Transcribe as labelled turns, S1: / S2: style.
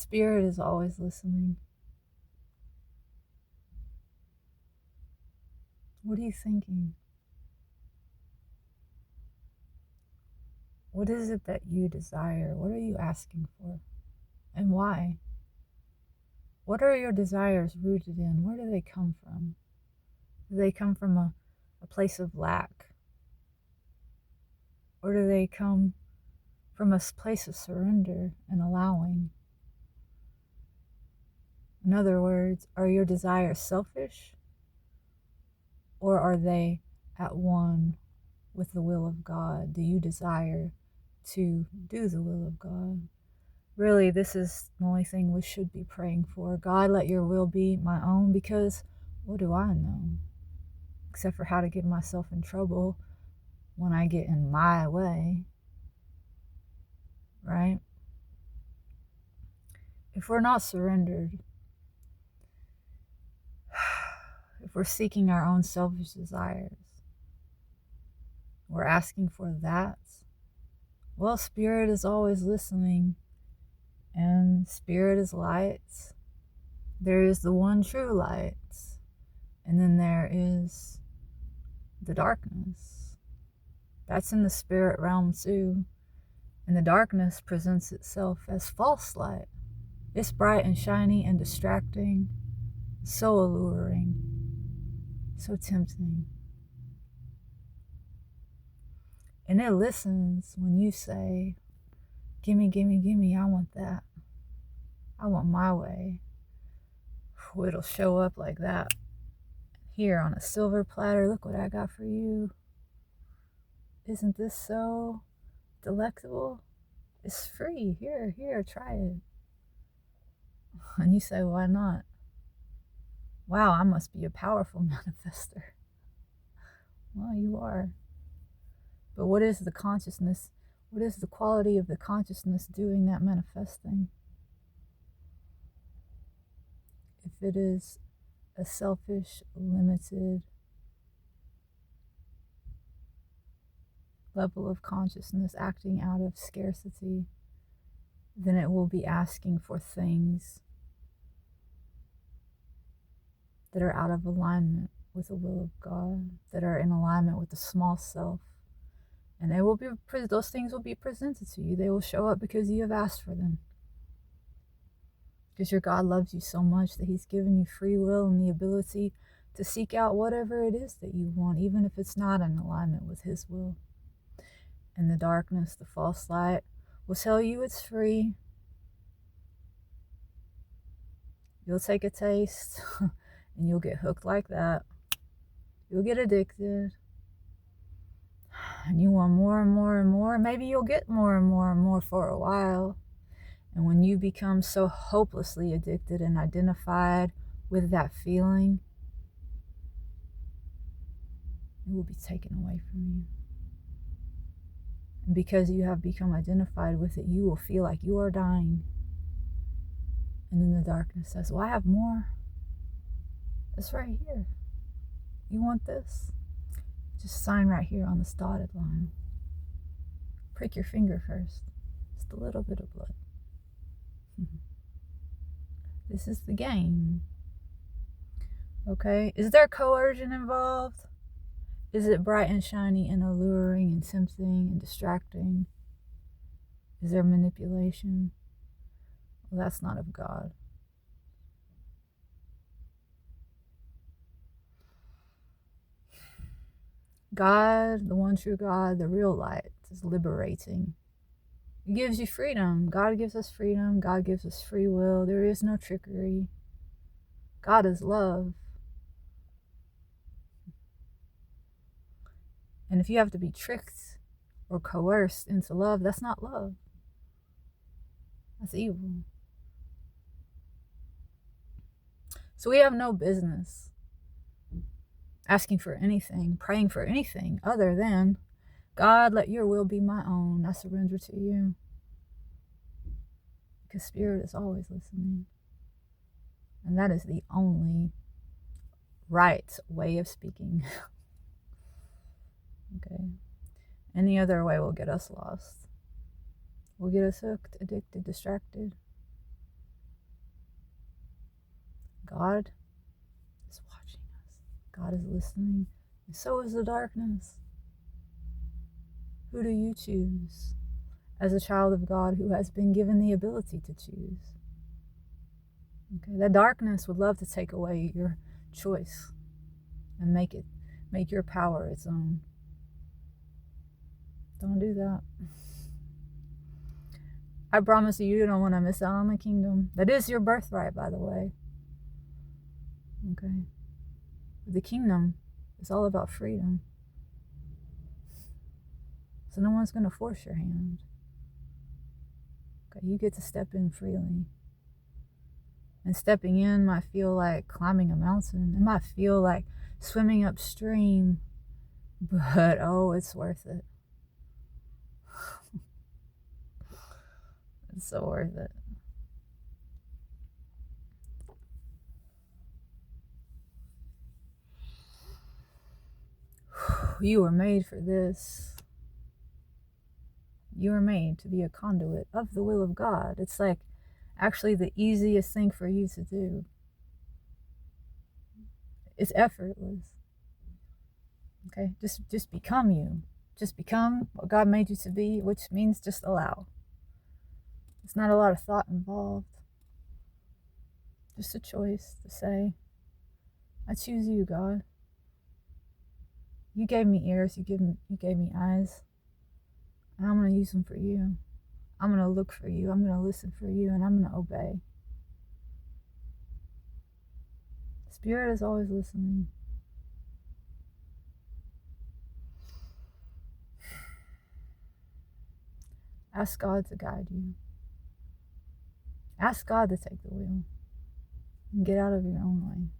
S1: Spirit is always listening. What are you thinking? What is it that you desire? What are you asking for? And why? What are your desires rooted in? Where do they come from? Do they come from a place of lack? Or do they come from a place of surrender and allowing? In other words, are your desires selfish? Or are they at one with the will of God? Do you desire to do the will of God? Really, this is the only thing we should be praying for. God, let your will be my own, because what do I know? Except for how to get myself in trouble when I get in my way, right? If we're not surrendered, if we're seeking our own selfish desires, we're asking for that, well, Spirit is always listening, and Spirit is light. There is the one true light, and then there is the darkness. That's in the spirit realm too. And the darkness presents itself as false light. It's bright and shiny and distracting, so alluring, so tempting. And it listens when you say, gimme, gimme, gimme, I want that. I want my way. It'll show up like that. Here on a silver platter, look what I got for you. Isn't this so delectable? It's free. Here, try it. And you say, why not? Wow, I must be a powerful manifester. Well, you are. But what is the consciousness? What is the quality of the consciousness doing that manifesting? If it is a selfish, limited level of consciousness acting out of scarcity, then it will be asking for things that are out of alignment with the will of God, that are in alignment with the small self. And they will be, those things will be presented to you. They will show up because you have asked for them. Because your God loves you so much that he's given you free will and the ability to seek out whatever it is that you want, even if it's not in alignment with his will. And the darkness, the false light, will tell you it's free. You'll take a taste and you'll get hooked like that. You'll get addicted. And you want more and more and more. Maybe you'll get more and more and more for a while. And when you become so hopelessly addicted and identified with that feeling, it will be taken away from you. And because you have become identified with it, you will feel like you are dying. And then the darkness says, well, I have more. It's right here. You want this? Just sign right here on this dotted line. Prick your finger first. Just a little bit of blood. This is the game. Okay? Is there coercion involved? Is it bright and shiny and alluring and tempting and distracting? Is there manipulation? Well, that's not of God. God, the one true God, the real light, is liberating. It gives you freedom. God gives us freedom. God gives us free will. There is no trickery. God is love. And if you have to be tricked or coerced into love, that's not love. That's evil. So we have no business asking for anything, praying for anything other than, God, let your will be my own. I surrender to you. Because Spirit is always listening. And that is the only right way of speaking. Okay? Any other way will get us lost. Will get us hooked, addicted, distracted. God is watching us. God is listening. And so is the darkness. Who do you choose as a child of God who has been given the ability to choose? Okay, that darkness would love to take away your choice and make your power its own. Don't do that. I promise you don't want to miss out on the kingdom. That is your birthright, by the way. Okay. But the kingdom is all about freedom. So no one's going to force your hand. Okay, you get to step in freely. And stepping in might feel like climbing a mountain. It might feel like swimming upstream. But oh, it's worth it. It's so worth it. You were made for this. You were made to be a conduit of the will of God. It's like actually the easiest thing for you to do. It's effortless. Okay, just become you. Just become what God made you to be, which means just allow. It's not a lot of thought involved. Just a choice to say, I choose you, God. You gave me ears, you gave me eyes, and I'm going to use them for you. I'm going to look for you, I'm going to listen for you, and I'm going to obey. Spirit is always listening. Ask God to guide you. Ask God to take the wheel and get out of your own way.